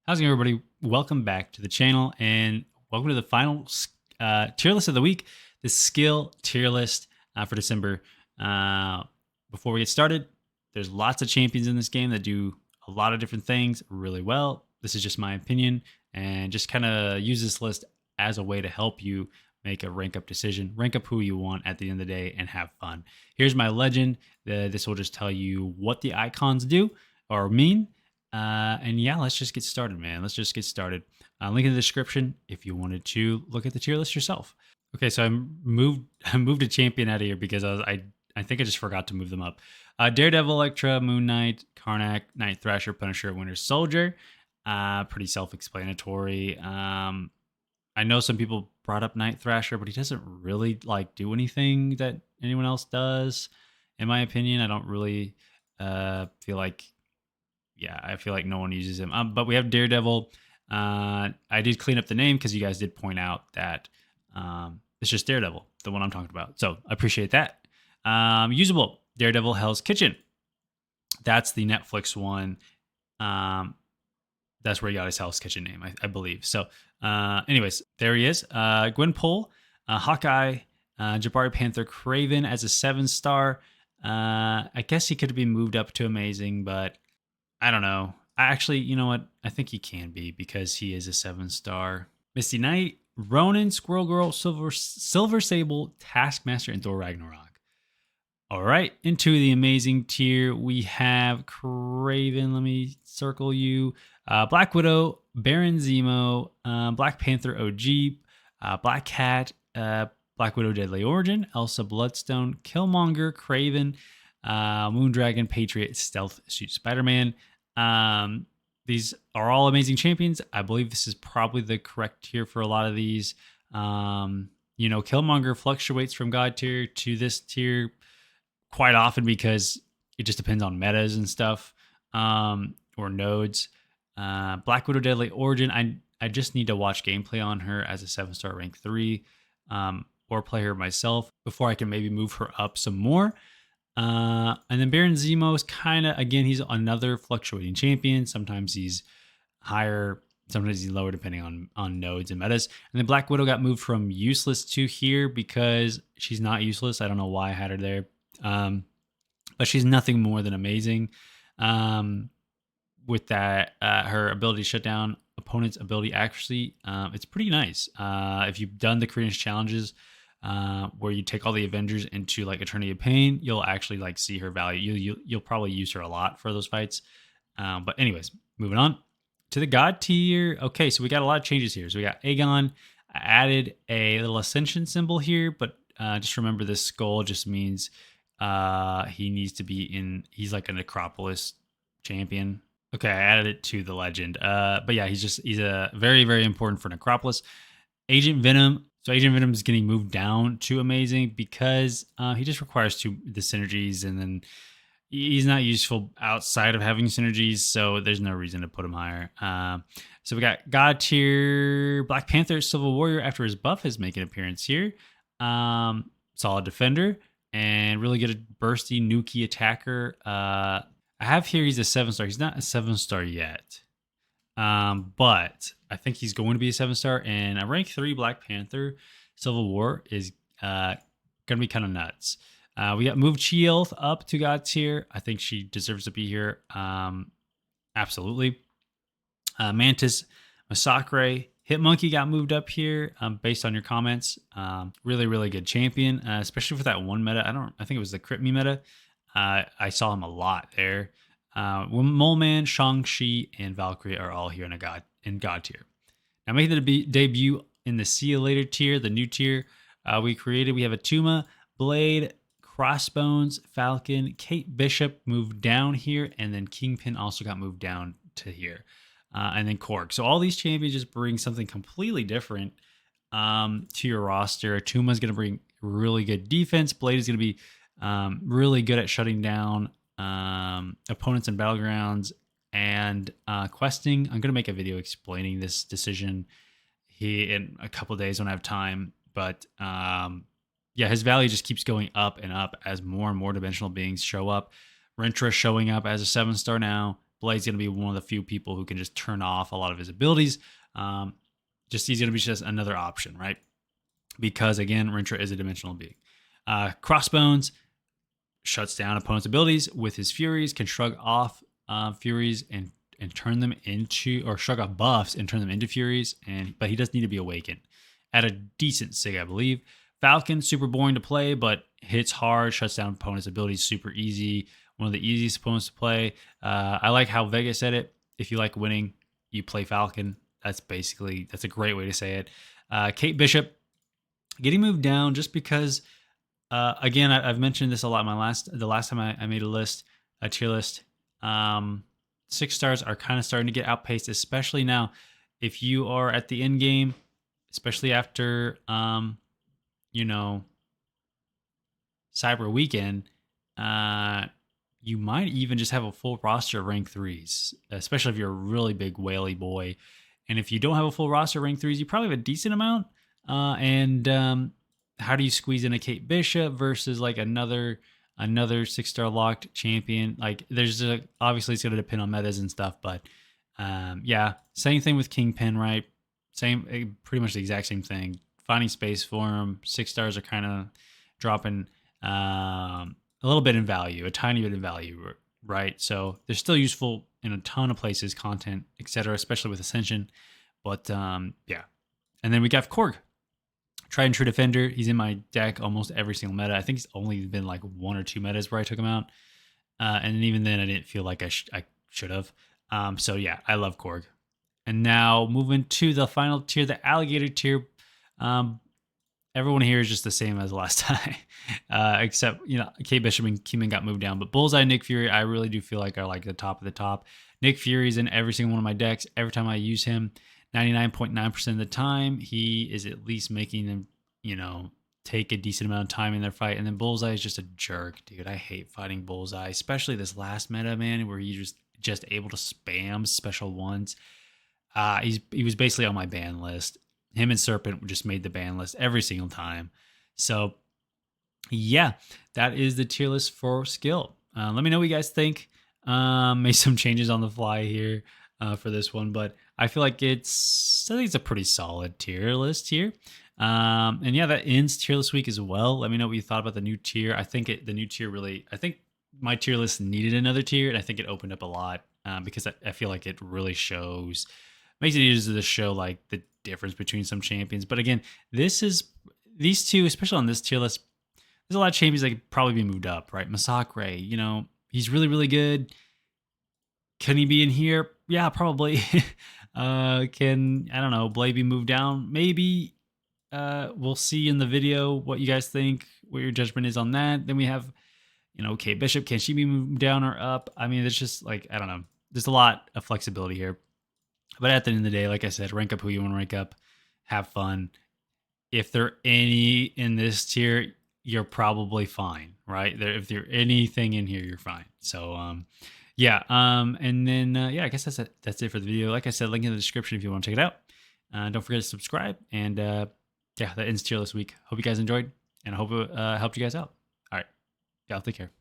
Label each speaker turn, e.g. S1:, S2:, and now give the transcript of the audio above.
S1: How's it going, everybody? Welcome back to the channel and welcome to the final tier list of the week, the skill tier list for December. Before we get started, there's lots of champions in this game that do a lot of different things really well. This is just my opinion and just kind of use this list as a way to help you make a rank up decision, rank up who you want at the end of the day and have fun. Here's my legend. This will just tell you what the icons do or mean. And yeah, let's just get started, man. Let's just get started. Link in the description if you wanted to look at the tier list yourself. Okay, so I moved a champion out of here because I think I just forgot to move them up. Daredevil, Elektra, Moon Knight, Karnak, Night Thrasher, Punisher, Winter Soldier. Pretty self-explanatory. I know some people brought up Night Thrasher, but he doesn't really like do anything that anyone else does. In my opinion, I don't really feel like. Yeah, I feel like no one uses him. But we have Daredevil. I did clean up the name because you guys did point out that it's just Daredevil, the one I'm talking about. So I appreciate that. Usable, Daredevil Hell's Kitchen. That's the Netflix one. That's where he got his Hell's Kitchen name, I believe. So anyways, there he is. Gwenpool, Hawkeye, Jabari Panther, Craven as a 7-star. I guess he could be moved up to Amazing, but I don't know. Actually, you know what? I think he can be because he is a 7-star. Misty Knight, Ronin, Squirrel Girl, Silver Sable, Taskmaster, and Thor Ragnarok. All right, into the amazing tier, we have Craven. Let me circle you. Black Widow, Baron Zemo, Black Panther OG, Black Cat, Black Widow Deadly Origin, Elsa Bloodstone, Killmonger, Craven, Moondragon, Patriot, Stealth Suit Spider-Man. These are all amazing champions. I believe this is probably the correct tier for a lot of these. Killmonger fluctuates from God tier to this tier quite often because it just depends on metas and stuff, or nodes. Black Widow Deadly Origin, I just need to watch gameplay on her as a 7-star rank 3, or play her myself before I can maybe move her up some more. And then Baron Zemo is kind of, again, he's another fluctuating champion. Sometimes he's higher, sometimes he's lower, depending on nodes and metas. And then Black Widow got moved from useless to here because she's not useless. I don't know why I had her there. But she's nothing more than amazing. With that, her ability to shut down opponent's ability accuracy, it's pretty nice. If you've done the credence challenges, where you take all the Avengers into like Eternity of Pain, you'll actually like see her value. You'll probably use her a lot for those fights. But anyways, moving on to the God tier. Okay, so we got a lot of changes here. So we got Aegon. I added a little ascension symbol here, but just remember this skull just means he needs to be in. He's like a Necropolis champion. Okay, I added it to the legend. But yeah, he's a very, very important for Necropolis. Agent Venom. So Agent Venom is getting moved down to Amazing because he just requires the synergies, and then he's not useful outside of having synergies, so there's no reason to put him higher. So we got God tier, Black Panther, Civil Warrior after his buff is making an appearance here. Solid defender and really good at bursty, nukey attacker. I have here he's a 7-star. He's not a 7-star yet. But I think he's going to be a 7-star, and a rank 3 Black Panther Civil War is going to be kind of nuts. We got moved Shield up to God tier. I think she deserves to be here. Absolutely. Mantis, Massacre, Hitmonkey got moved up here based on your comments. Really, really good champion, especially for that one meta. I think it was the Crit Me meta. I saw him a lot there. Mole Man, Shang-Chi, and Valkyrie are all here in God tier. Now making the debut in the See You Later tier, the new tier we created, we have Atuma, Blade, Crossbones, Falcon, Kate Bishop moved down here, and then Kingpin also got moved down to here, and then Korg. So all these champions just bring something completely different to your roster. Atuma's going to bring really good defense. Blade is going to be really good at shutting down opponents in battlegrounds and questing. I'm gonna make a video explaining this decision in a couple days when I have time, but yeah, his value just keeps going up and up as more and more dimensional beings show up. Rentra showing up as a 7-star now. Blade's going to be one of the few people who can just turn off a lot of his abilities. He's going to be just another option, right? Because again, Rintrah is a dimensional being. Crossbones shuts down opponents' abilities with his Furies, can shrug off Furies and turn them into, or shrug off buffs and turn them into Furies, but he does need to be awakened at a decent sig, I believe. Falcon, super boring to play, but hits hard, shuts down opponents' abilities super easy. One of the easiest opponents to play. I like how Vega said it. If you like winning, you play Falcon. That's a great way to say it. Kate Bishop getting moved down just because, again, I've mentioned this a lot. The last time I made a tier list. 6 stars are kind of starting to get outpaced, especially now. If you are at the end game, especially after, Cyber Weekend, you might even just have a full roster of rank 3s, especially if you're a really big whaley boy. And if you don't have a full roster of rank 3s, you probably have a decent amount. How do you squeeze in a Kate Bishop versus like another 6-star locked champion? Like obviously it's going to depend on metas and stuff, but same thing with Kingpin, right? Pretty much the exact same thing. Finding space for him. 6 stars are kind of dropping a little bit in value, a tiny bit in value, right? So they're still useful in a ton of places, content, etc., especially with Ascension. But And then we got Korg, tried and true defender. He's in my deck almost every single meta. I think he's only been like 1 or 2 metas where I took him out, and even then I didn't feel like I should have. I love Korg. And now moving to the final tier, the Alligator tier. Everyone here is just the same as last time, except Kate Bishop and Keeman got moved down. But Bullseye, Nick Fury, I really do feel like are like the top of the top. Nick Fury's in every single one of my decks. Every time I use him, 99.9% of the time, he is at least making them, take a decent amount of time in their fight. And then Bullseye is just a jerk, dude. I hate fighting Bullseye, especially this last meta, man, where he just able to spam special ones. He was basically on my ban list. Him and Serpent just made the ban list every single time. So, yeah, that is the tier list for skill. Let me know what you guys think. Made some changes on the fly here for this one, but I feel like I think it's a pretty solid tier list here. That ends tier list week as well. Let me know what you thought about the new tier. I think my tier list needed another tier, and I think it opened up a lot because I feel like it really makes it easier to show like the difference between some champions. But again, these two, especially on this tier list, there's a lot of champions that could probably be moved up, right? MCOC Ray, he's really, really good. Can he be in here? Yeah, probably. Blade be moved down? Maybe. We'll see in the video what you guys think, what your judgment is on that. Then we have, Kate Bishop. Can she be moved down or up? I mean, it's just like, I don't know. There's a lot of flexibility here. But at the end of the day, like I said, rank up who you want to rank up. Have fun. If there are any in this tier, you're probably fine, right? If there's anything in here, you're fine. So, I guess that's it for the video. Like I said, link in the description if you want to check it out. Don't forget to subscribe. And that ends tier list week. Hope you guys enjoyed, and I hope it helped you guys out. All right. Y'all take care.